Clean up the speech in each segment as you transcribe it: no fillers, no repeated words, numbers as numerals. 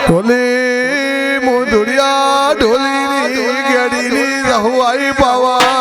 ઢોલી મુદુડિયા ઢોલીની ગેડીની રहुआई પાવા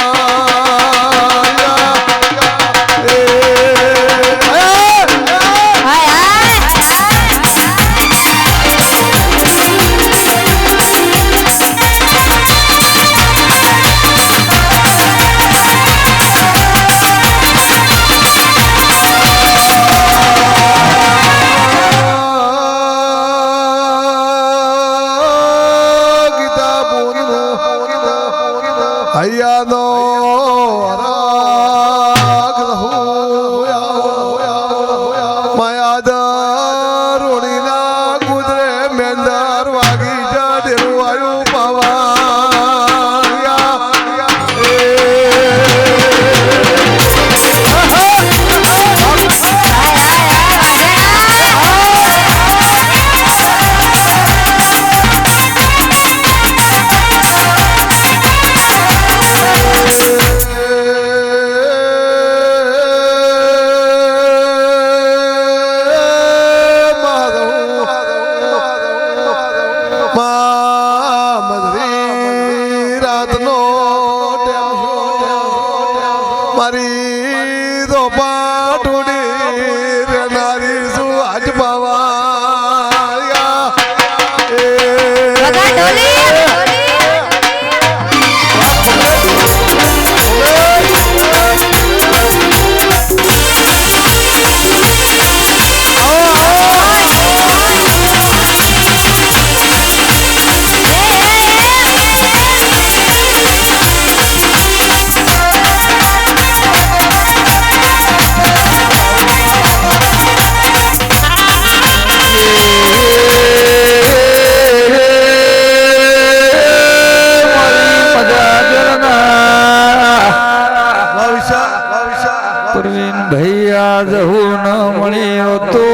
ભૈયા જહુ ન મળ્યો તો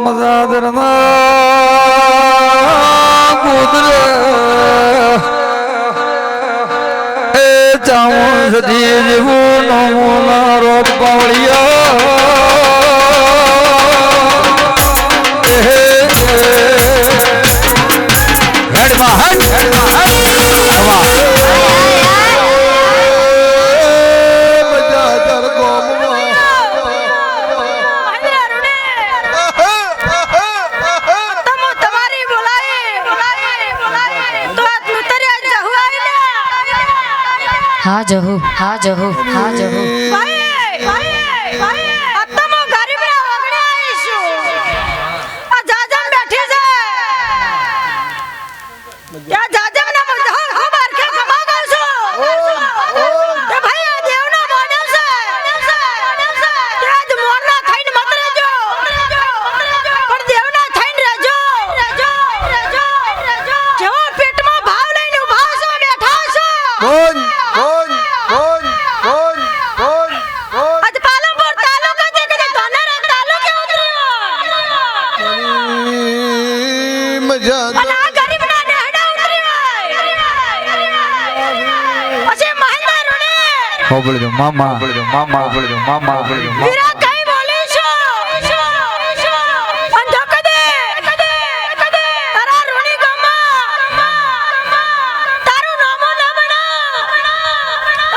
મજાદરના કુદરે એ ચાવણ સદી જેવું નમોના રોપ પાવળિયા हाँ जहू हाँ जहू हाँ जहू બોલજો મામા બોલજો મામા બોલજો મામા બોલજો વીરા કઈ બોલી છો અંધો કદે તારા રૂણી ગમા તારું નામો ના બના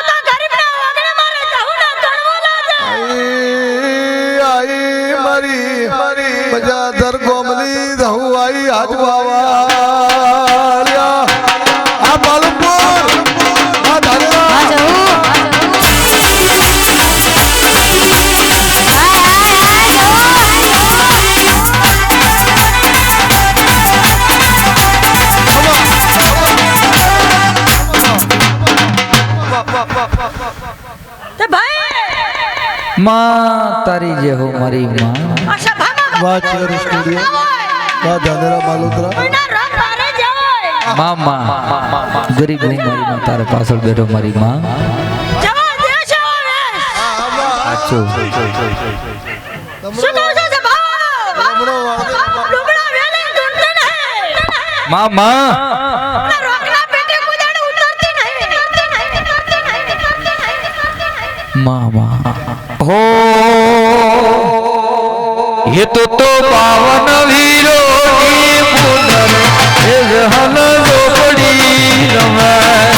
તો ગરીબ ના વાગણે મારે જહુ ના તણવાલા આઈ મારી મજાદર ગોમલી રहुआई હાજ બાવા આ પાલનપુર આ ધાનેરા हाँ जहू माँ तारी जे हो मारी माँ વાત સ્ટુડિયો વાત ધાનેરા માલોતરા माँ गरीब हूँ मारी माँ तारे पासल बैठो मारी माँ अच्छो माँ माँ मामा हो ये तो पावन वीरो पुनर हल लोकड़ी रमाय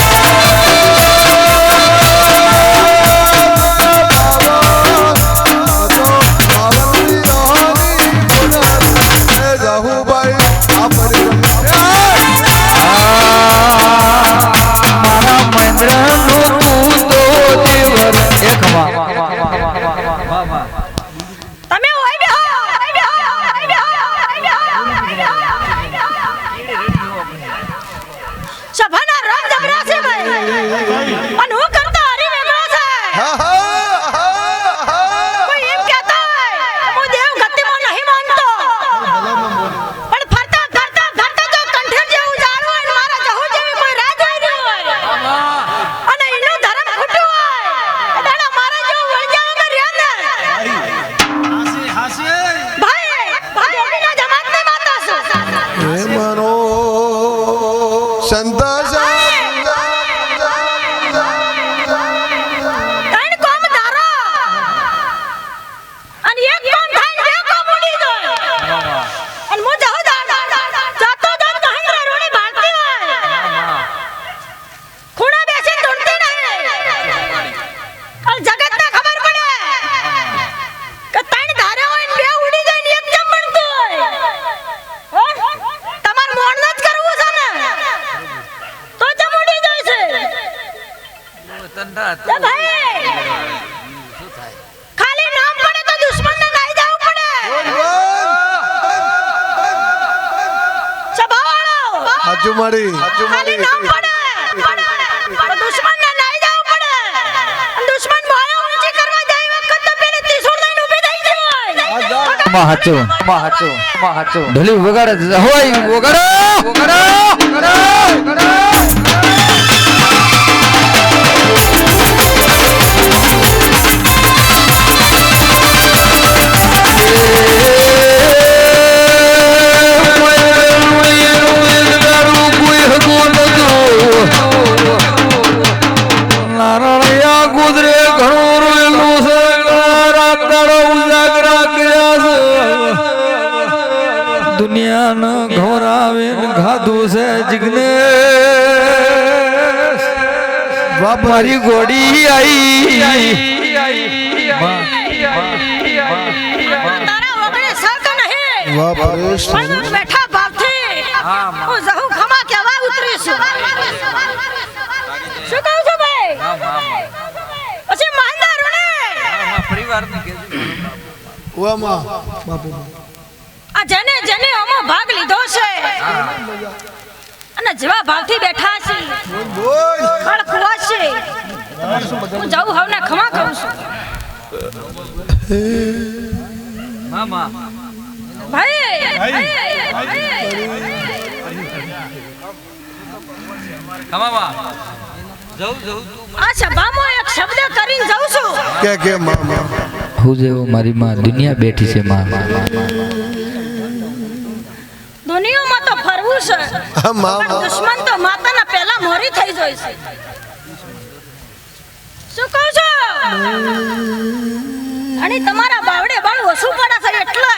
તમે ઓય બેહો સભાના રંગ જબરા છે ભાઈ અને હું કરતા હરી વેગળો છે કોઈ એમ કહેતા હોય હું દેવ ગતિમાં નહીં માનતો પણ ફરતા જો કંઠેર જેવું જાળવું હોય મારા જહુ જેવી કોઈ રાહ જોઈ રહ્યું હોય અને એનું ધર્મ ખોટું હોય દાડા મારા જેવું વળગ્યા વગર રહ્યા ને ભાઈ દેવીના જમાતને માતા છું હે મનો સંતોષ ત્રણ કોમ ધારો અને એક કોમ થાય બે કોમ ઉડી જાય અને મો જાઉં જાતો મહેન્દ્ર રોણી ભારતી હોય ખૂણા બેસી ઢૂંઢતી નહીં અને જગતને ખબર પડે કે ત્રણ ધારા હોય ને બે ઉડી જાય ને એક જમ બનતું હોય તમાર મોણ જ કરવું છે ને તો જમ ઉડી જાય છે ભાઈ ખાલી નામ પડે તો દુશ્મનને નાઈ જવું પડે સભાવાળો હાચુ મારી ખાલી નામ પડે તો દુશ્મનને નાઈ જવું પડે અને દુશ્મન ભોય ઊંચી કરવા જાય વખત તો પેલી ત્રિશૂળ લઈને ઊભી થઈ ગઈ હોય હાચો ઢોલી વગાડે હોય વગાડો ગુજરે ઘણું રોયેલું છે રાત દાડો ઉજાગરા કર્યા છે દુનિયાને ઘોરાવે ખાધું છે જીગને મારી ગોડી આઈ તારા વગરે સક નહીં વાહ પરેશ પણ બેઠા ભાવથી હું જહુ ખમા કેવા ઉતરીશું શું કહું છું ભાઈ પછી મહેન્દ્ર રોણી ઓ માં બાપુ આ જેને આમો ભાગ લીધો છે અને જેવા ભાવથી બેઠા છે બોલ ફળ ખુવા છે હું જાઉં હવને ખમા કહું છું ભાઈ આ સભામાં એક શબ્દ કરીને જાઉં છું કે મામા હું જેવો મારી માં દુનિયા બેઠી છે માં દુનિયામાં તો ફરવું છે હા મામા દુશ્મન તો માતાના પહેલા મોરી થઈ જાય છે શું કહું છો અને તમારા બાવડે બાળ ઓછું પડે છે એટલે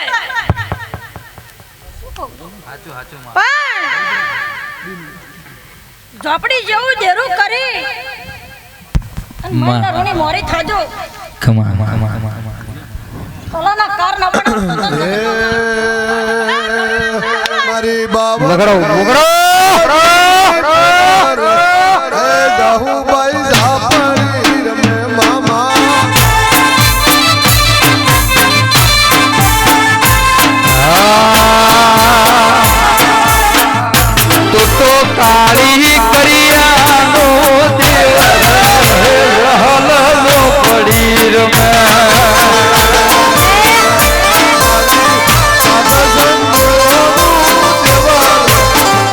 પણ ઝોપડી જેવું દેરું કરી અને મહેન્દ્ર રોણી મોરી થાજો ખમા ખોલાના કાર ન પડે મારી બાબા વગાડો હે જાહુભાઈ ઝાપડી રમે મામા તો કાળી કરિયાનો દેવ રહલ લો પડી રમે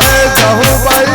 હે જાહુભાઈ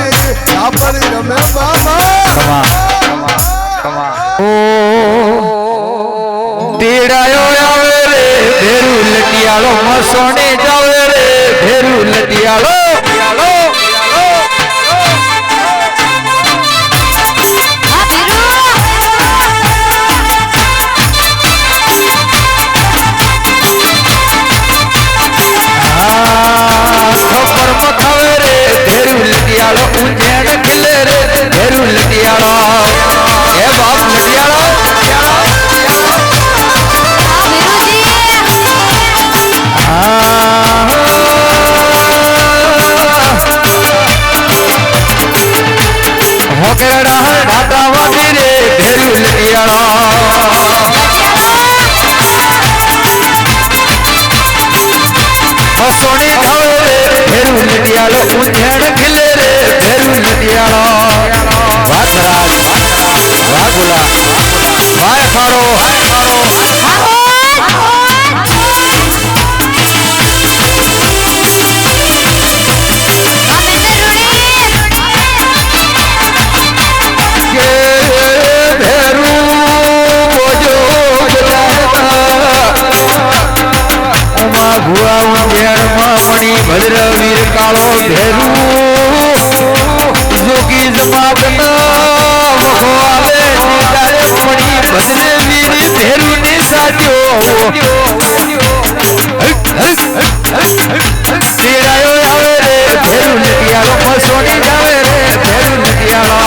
તેરાયો આવે રે ભેરું લટિયાળો મસોડી જાવે રે ભેરું લટિયાળો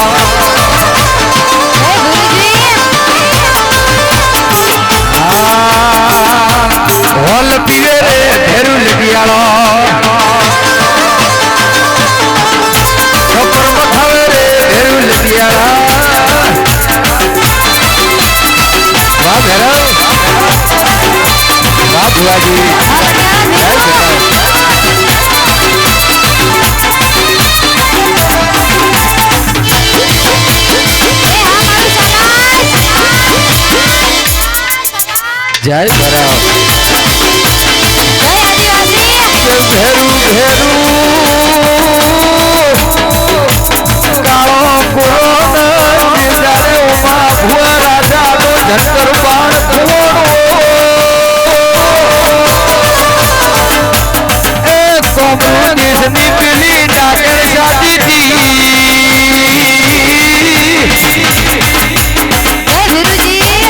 હોલ પીવે રે ભેરું લટિયાળો કપર મખાવે રે ભેરું લટિયાળા વાહ ભેરવ વાહ ભુવાજી જય ભરાવ ભેરું ભેરું કાળો કોરો જ્યારે ઉમા ભુવા રાજા નો જંતર બાણ એ કોમની પેલી ડાકર જાતી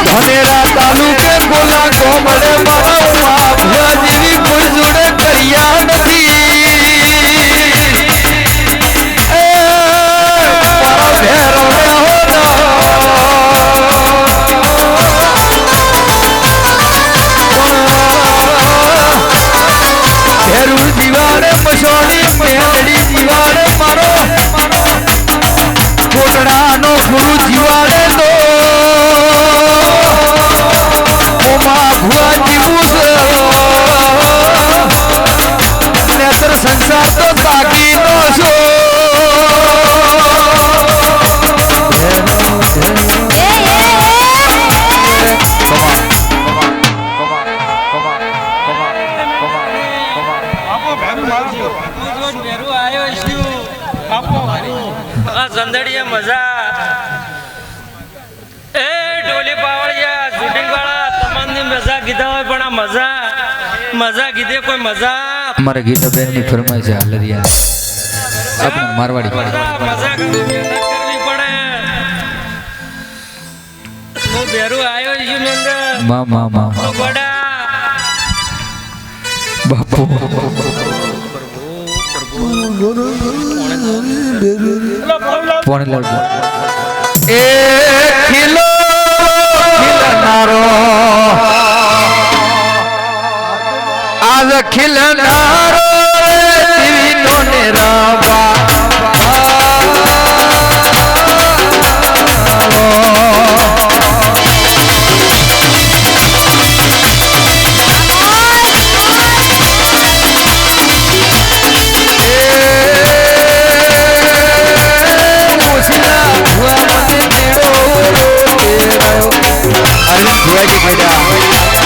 ધનેરા તાલુકે બોલા કોમળે મારા ભુવા જેવી કોઈ જોડે કર્યા નથી ગુરુ જીવાડે તો ઓમા ભુવા જીવું છે નેતર સંસાર તો તાકી નો છો સંદડીએ મજા એ ઢોલી પાવળિયા શૂટિંગ વાળા તમામની મજા કીધા હોય પણ આ મજા કીધે કોઈ મજા અમારે ગીતાબેન ની ફરમાઈ છે હાલરિયા આપણે મારવાડી મજા કરવી પડે હું બેરું આવ્યો છું મેંદર મા ગોડા બાપુ પોણીલાલ એ ખીલો ખીલનારો આજ ખીલનારો દીવીનો ને રાબા ભુવાજી બેટા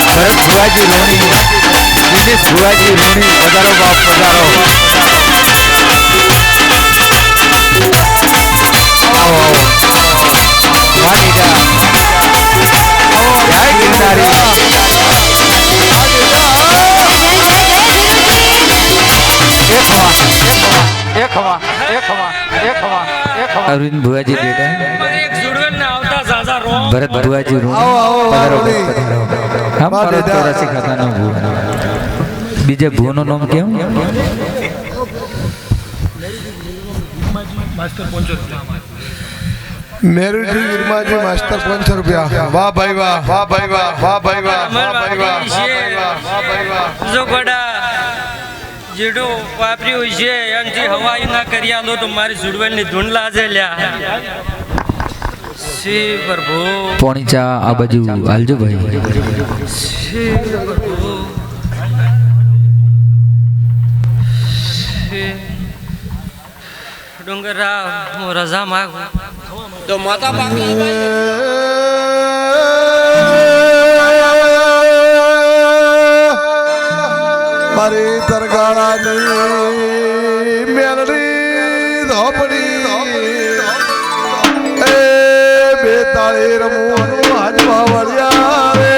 ભરત ભુવાજી રોણી દિનેશ ભુવાજી રોણી પધારો બાપ પધારો આવો વાડીડા જય ગિરનારી અરવિંદ ભુવાજી બેટા ભરત ભુવાજી બીજે ભૂ નું નામ કેમ મેરુજી વિરમાજી માસ્ટર 500 રૂપિયા વાહ ભાઈ વાહ વાહ ભાઈ વાહ વાહ ભાઈ વાહ વાહ ભાઈ વાહ વાહ ભાઈ વાહ જો ગોડા જેડો વાપરી હોય છે એનથી હવાઈ ના કર્યા લો તો મારી સુડવેલની ધૂન લાજે લ્યા શ્રી પ્રભુ પોણી ચા આ બાજુ હાલજો ભાઈ શ્રી પ્રભુ ડુંગરા હું રજા માંગુ તો માતા મારી તરગાળાની મેલડી ધોપડી એ બેતાળી રમું હાજવા વળ્યા રે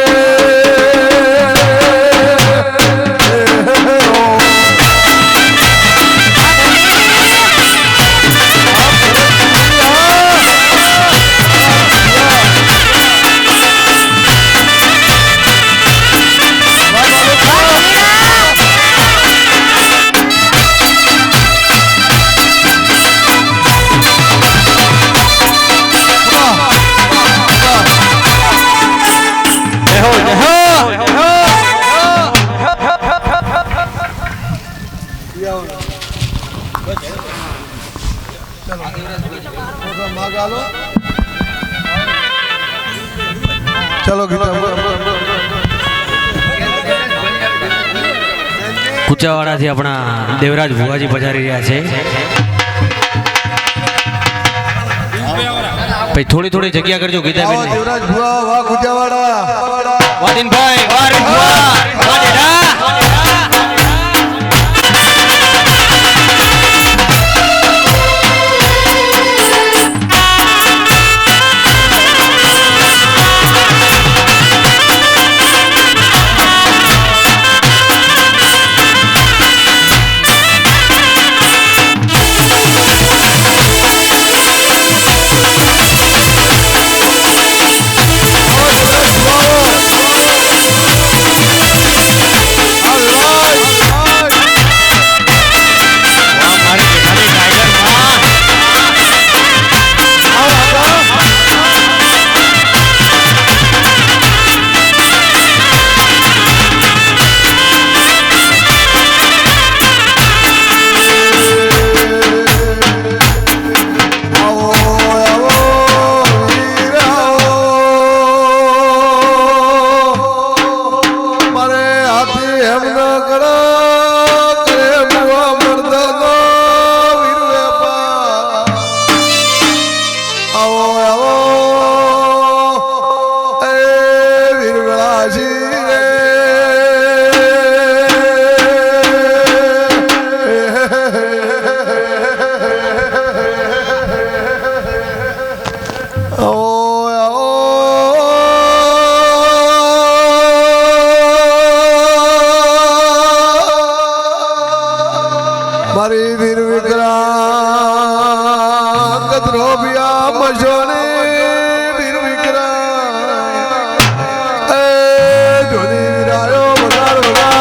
ચલો ગીતા કુચાવાડાથી આપણા દેવરાજ ભુવાજી પધારી રહ્યા છે. ભાઈ થોડી થોડી જગ્યા કરજો ગીતાબેન. દેવરાજ ભુવા વાહ કુચાવાડા વાદીનભાઈ વાહ ભુવા વાહ દેડા. મારી વીર વિક્રાંત કદરોબિયા મજોને વીર વિક્રાંત એ જોની વિરાયો વગાડ વગાડ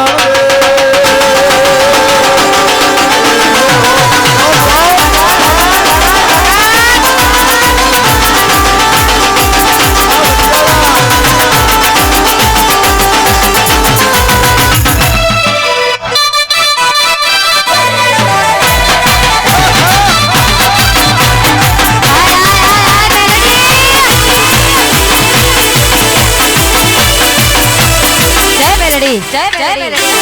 જય મેલડી.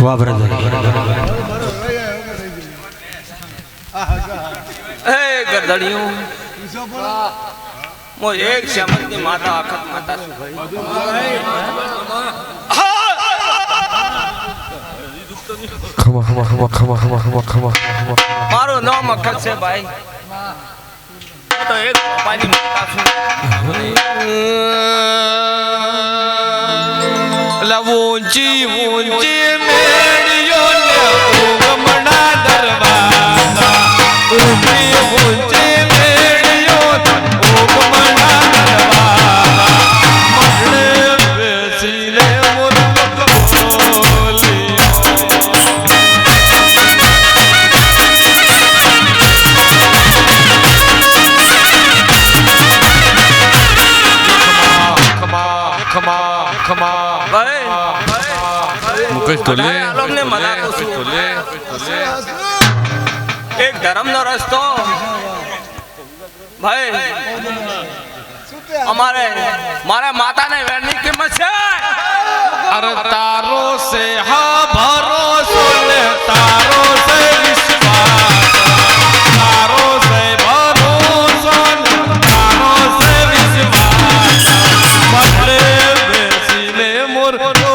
વાહ બ્રધર. એ ગરદડિયું મો એક શમતની માતા આખત માતા છું ભાઈ. મારું નામ અખત છે ભાઈ. હું તો એક પપ્પાની માતા છું. ઊંચી ઊંચી મેળીઓ ને ઉગમણા દરવાજા ઊંચી ઊંચી મેળીઓ ઉગમણા દરવાજા મને બેસીને મુરત બોલી એક ધર્મનો રસ્તો ભાઈ અમારે મારા માતાને વેરની કિંમત છે. અરે તારો સે હા ભરોસો ને તારો સે વિશ્વાસ તારો સે ભરોસો ને તારો સે વિશ્વાસ મને બેસીને મુરતો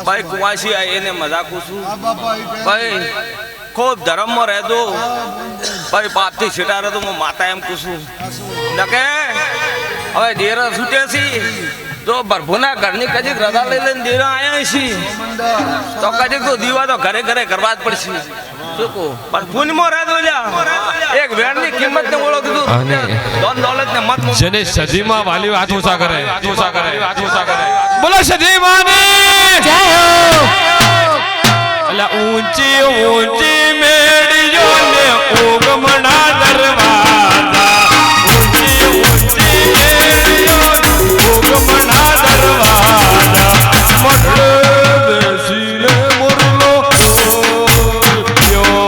ભાઈ કુવાસી એને મજાકું છું ભાઈ ખૂબ ધર્મમાં રહેતો ભાઈ પાપથી છીટા રહેતો હું માતા એમ કુશું નકે હવે દેરા છૂટે છે તો ભરભુના ઘરની કજીક રજા લઈ લઈને દેરા આયા છે તો કજીક તો દીવા તો ઘરે ઘરે કરવા જ પડશે શું કહું પણ પુણ્યમાં રાજો એક વેણની કિંમત ને ઓળખતું ધન દોલત ને મત જેને સદીમાં વાલી હાથ ઊંચા કરે બોલો સદીમાની જય હો અલા ઊંચી ઊંચી મેડીઓ ને ઓગમણા દરવાજા ઊંચી ઊંચી મેડીઓ ઓગમણા દરવાજા મઢડે બેસીને મોરલો યો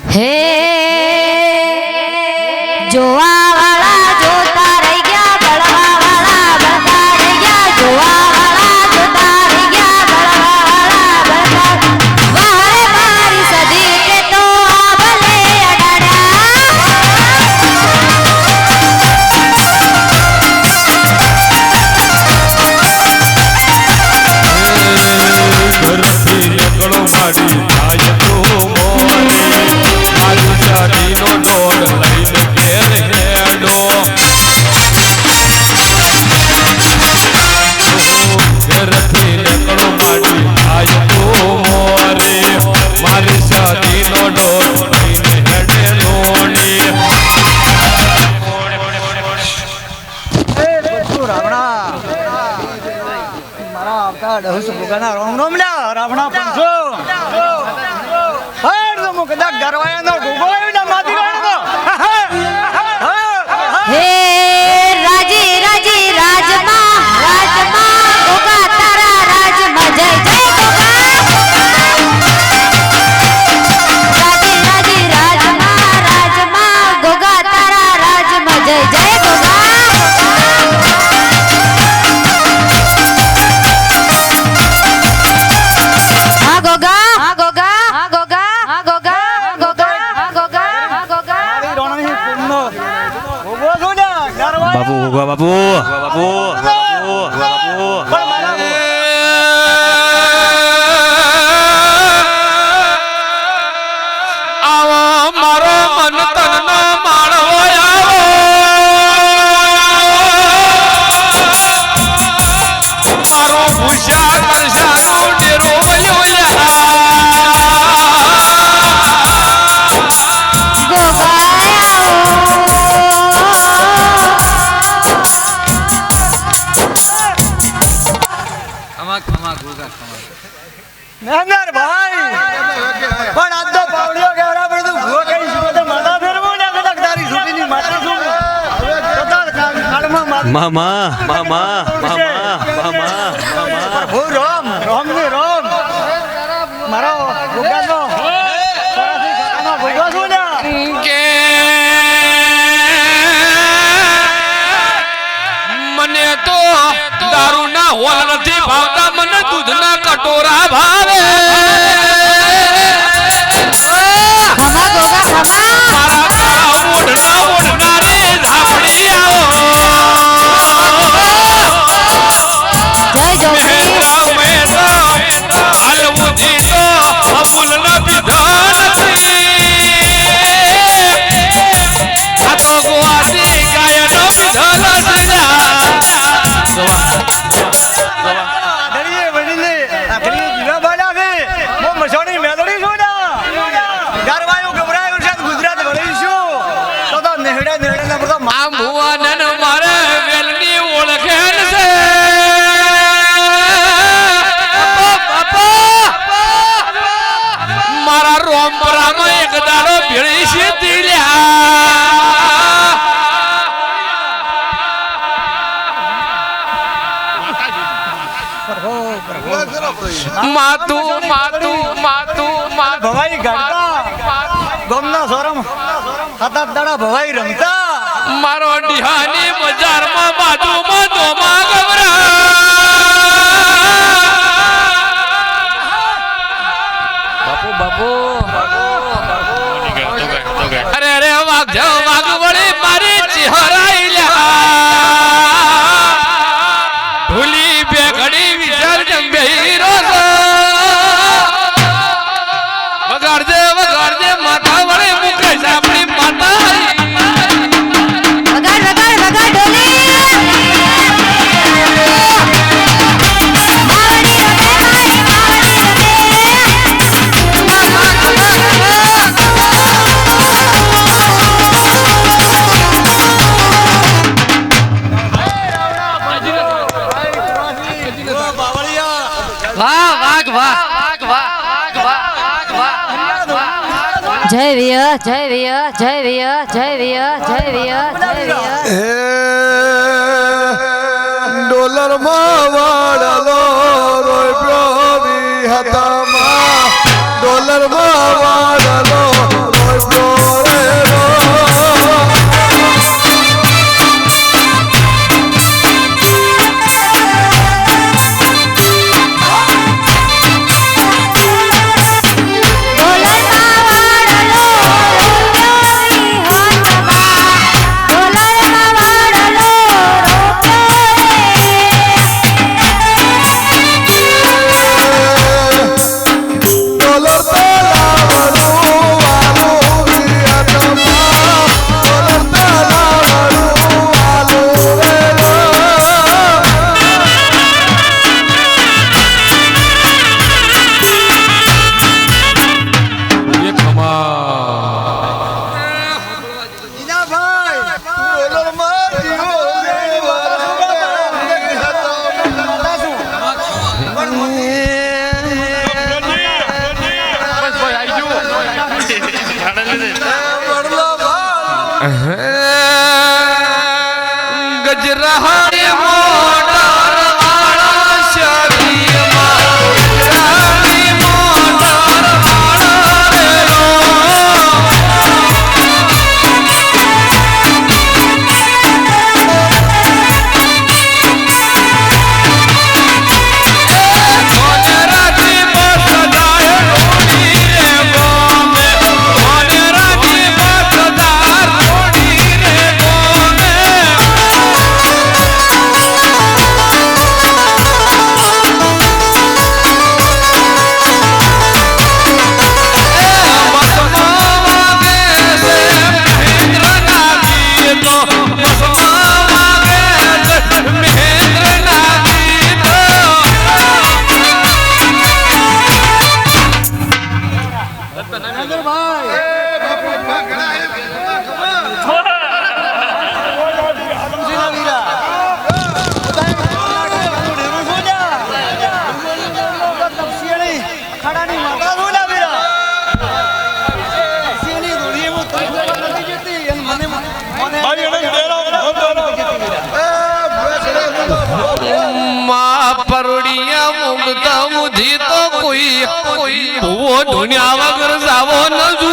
હે જોવા વાળા જોતા રહી ગયા બળવા વાળા બળતા રહી ગયા જોવા વાળા જોતા રહી ગયા બળવા વાળા બળતા વારે મારી સદી કે તો ભલે ઘરથી નીકળો માડી જાય તો મારી શાદીનો દોડ લઈને ઘેર હેડો ઘરથી નીકળો માડી જાય તો મોરે મારી શાદીનો દોડ લઈને હેડે લોણી હે રાજી રાજી રાજમાં રાજમાં ગોગા તારા રાજમાં જય જય ગોગા રાજી રાજી રાજમાં રાજમાં ગોગા તારા રાજમાં જય જય ગોગા હા ગોગા હા ગોગા હા ગોગા હા ગોગા હા ગોગા હા ગોગા હા ગોગા બાપુ ગોગા બાપુ બાપુ બાપુ આવો મારો મન તનનો માળવો આવો મારો ભૂષા કરશાનો ડેરો વયો નાનાર ભાઈ પણ આ તો પાવડિયો કેવડા પર તું ભૂવો કરી શું તો માથા ફેરવો ને કદાચ તારી છૂટીની માથા શું કાળમાં મામા મામા મામા મામા હો રામ રામ ને રામ મારો ભૂગાનો સરાસી ખાતાનો ભૂગો છું ને કે મને તો દારૂના હોલ નથી ભાવતા મને દૂધના કટોરા ભાવે ખમા ગોગા ખમા મારા તારા ઓઢના ઓઢના રે ધાપડી આવો માતું માતું માતું ભવાઈ ગાડતા ગમના સોરમ સાત આઠ દાડા ભવાઈ રમતા મારો ડિહાની બજારમાં બાજુમાં દોમા ગવરા બાપુ અરે અરે વાઘ વળી મારી ચિહરાઈ લ્યા ભૂલી બે ઘડી વિસર્જન બેહીરો વગાડજે માતા વળી મુકેશ આપણી માતા વગાડ વગાડ વગાડ ઢોલી માવડી રમે મારી જય વિય જય વિય જય વિય જય વિય જય વિય જય વિય હે ડોલર માં વાળલો રોપ્યો વિહતમાં ડોલર માં વાળલો રોપ્યો રે રો ગજરાહે મોટર વાળા શરીરમાં રાણી મોટર વાળા રેલો કોને રાતી બસ જાય રોડી રે ગોમે કોને રાતી બસ દાર રોડી રે ગોમે ખાડાની માતા બોલા બીરા સીની દોડી મો તો નથી જતી એમ મને ભાઈ એને બેરો માં પરોડિયા મુગતા મુધી તો કોઈ ભૂવો ધુનિયા વગર જાવો ન